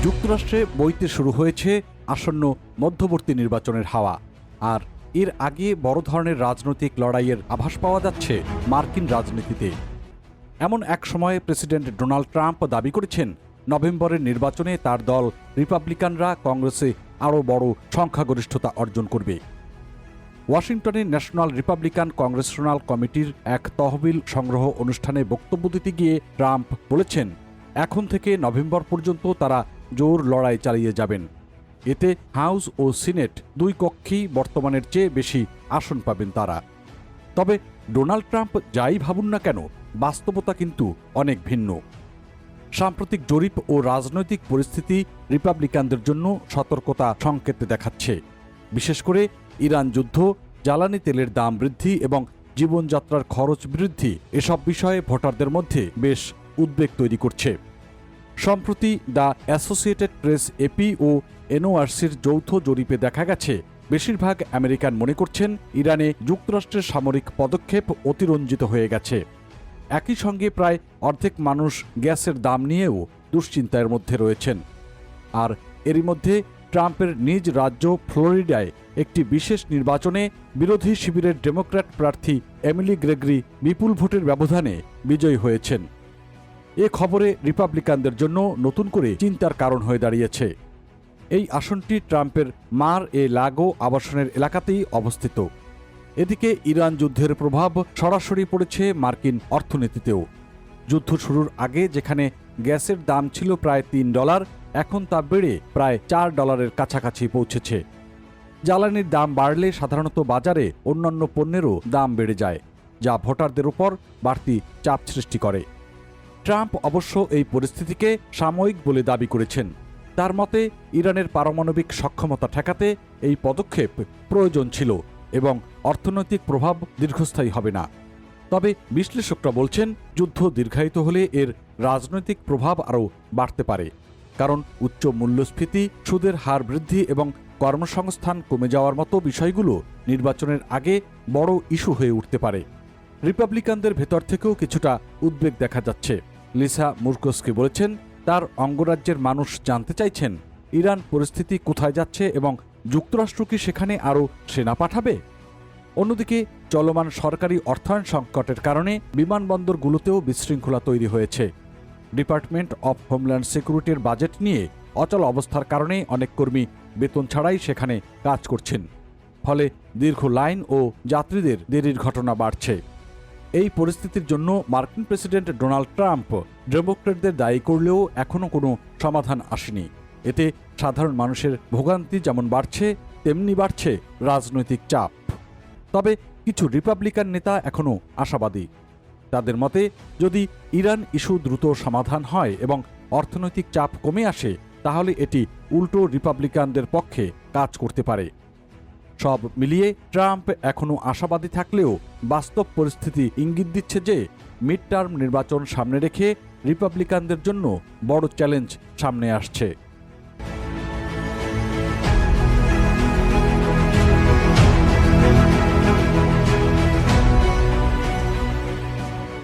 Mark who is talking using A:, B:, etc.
A: যুক্তরাষ্ট্রে বইতে শুরু হয়েছে আসন্ন মধ্যবর্তী নির্বাচনের হাওয়া। আর এর আগে বড় ধরনের রাজনৈতিক লড়াইয়ের আভাস পাওয়া যাচ্ছে মার্কিন রাজনীতিতে। এমন এক সময়ে প্রেসিডেন্ট ডোনাল্ড ট্রাম্প দাবি করেছেন নভেম্বরের নির্বাচনে তার দল রিপাবলিকানরা কংগ্রেসে আরও বড় সংখ্যাগরিষ্ঠতা অর্জন করবে। ওয়াশিংটনে ন্যাশনাল রিপাবলিকান কংগ্রেশনাল কমিটির এক তহবিল সংগ্রহ অনুষ্ঠানে বক্তব্য দিতে গিয়ে ট্রাম্প বলেছেন, এখন থেকে নভেম্বর পর্যন্ত তারা জোর লড়াই চালিয়ে যাবেন। এতে হাউস ও সিনেট দুই কক্ষেই বর্তমানের চেয়ে বেশি আসন পাবেন তারা। তবে ডোনাল্ড ট্রাম্প যাই ভাবুন না কেন, বাস্তবতা কিন্তু অনেক ভিন্ন। সাম্প্রতিক জরিপ ও রাজনৈতিক পরিস্থিতি রিপাবলিকানদের জন্য সতর্কতা সংকেত দেখাচ্ছে। বিশেষ করে ইরান যুদ্ধ, জ্বালানি তেলের দাম বৃদ্ধি এবং জীবনযাত্রার খরচ বৃদ্ধি এসব বিষয়ে ভোটারদের মধ্যে বেশ উদ্বেগ তৈরি করছে। সম্প্রতি দ্য অ্যাসোসিয়েটেড প্রেস এপি ও এনওআরসির যৌথ জরিপে দেখা গেছে বেশিরভাগ আমেরিকান মনে করছেন ইরানে যুক্তরাষ্ট্রের সামরিক পদক্ষেপ অতিরঞ্জিত হয়ে গেছে। একই সঙ্গে প্রায় অর্ধেক মানুষ গ্যাসের দাম নিয়েও দুশ্চিন্তার মধ্যে রয়েছেন। আর এরই মধ্যে ট্রাম্পের নিজ রাজ্য ফ্লোরিডায় একটি বিশেষ নির্বাচনে বিরোধী শিবিরের ডেমোক্র্যাট প্রার্থী এমিলি গ্রেগরি বিপুল ভোটের ব্যবধানে বিজয়ী হয়েছেন। এ খবরে রিপাবলিকানদের জন্য নতুন করে চিন্তার কারণ হয়ে দাঁড়িয়েছে। এই আসনটি ট্রাম্পের মার এ লাগো আবাসনের এলাকাতেই অবস্থিত। এদিকে ইরান যুদ্ধের প্রভাব সরাসরি পড়েছে মার্কিন অর্থনীতিতেও। যুদ্ধ শুরুর আগে যেখানে গ্যাসের দাম ছিল প্রায় $3, এখন তা বেড়ে প্রায় $4 কাছাকাছি পৌঁছেছে। জ্বালানির দাম বাড়লে সাধারণত বাজারে অন্যান্য পণ্যেরও দাম বেড়ে যায়, যা ভোটারদের উপর বাড়তি চাপ সৃষ্টি করে। ট্রাম্প অবশ্য এই পরিস্থিতিকে সাময়িক বলে দাবি করেছেন। তার মতে ইরানের পারমাণবিক সক্ষমতা ঠেকাতে এই পদক্ষেপ প্রয়োজন ছিল এবং অর্থনৈতিক প্রভাব দীর্ঘস্থায়ী হবে না। তবে বিশ্লেষকরা বলছেন, যুদ্ধ দীর্ঘায়িত হলে এর রাজনৈতিক প্রভাব আরও বাড়তে পারে। কারণ উচ্চ মূল্যস্ফীতি, সুদের হার বৃদ্ধি এবং কর্মসংস্থান কমে যাওয়ার মতো বিষয়গুলো নির্বাচনের আগে বড় ইস্যু হয়ে উঠতে পারে। রিপাবলিকানদের ভেতর থেকেও কিছুটা উদ্বেগ দেখা যাচ্ছে। লিসা মুরকোস্কি বলেছেন, তার অঙ্গরাজ্যের মানুষ জানতে চাইছেন ইরান পরিস্থিতি কোথায় যাচ্ছে এবং যুক্তরাষ্ট্র কি সেখানে আরও সেনা পাঠাবে। অন্যদিকে চলমান সরকারি অর্থায়ন সংকটের কারণে বিমানবন্দরগুলোতেও বিশৃঙ্খলা তৈরি হয়েছে। ডিপার্টমেন্ট অফ হোমল্যান্ড সিকিউরিটির বাজেট নিয়ে অচল অবস্থার কারণে অনেক কর্মী বেতন ছাড়াই সেখানে কাজ করছেন। ফলে দীর্ঘ লাইন ও যাত্রীদের দেরির ঘটনা বাড়ছে। এই পরিস্থিতির জন্য মার্কিন প্রেসিডেন্ট ডোনাল্ড ট্রাম্প ডেমোক্র্যাটদের দায়ী করলেও এখনও কোনো সমাধান আসেনি। এতে সাধারণ মানুষের ভোগান্তি যেমন বাড়ছে, তেমনি বাড়ছে রাজনৈতিক চাপ। তবে কিছু রিপাবলিকান নেতা এখনও আশাবাদী। তাদের মতে, যদি ইরান ইস্যু দ্রুত সমাধান হয় এবং অর্থনৈতিক চাপ কমে আসে, তাহলে এটি উল্টো রিপাবলিকানদের পক্ষে কাজ করতে পারে। সব মিলিয়ে ট্রাম্প এখনও আশাবাদী থাকলেও বাস্তব পরিস্থিতি ইঙ্গিত দিচ্ছে যে মিড টার্ম নির্বাচন সামনে রেখে রিপাবলিকানদের জন্য বড় চ্যালেঞ্জ সামনে আসছে।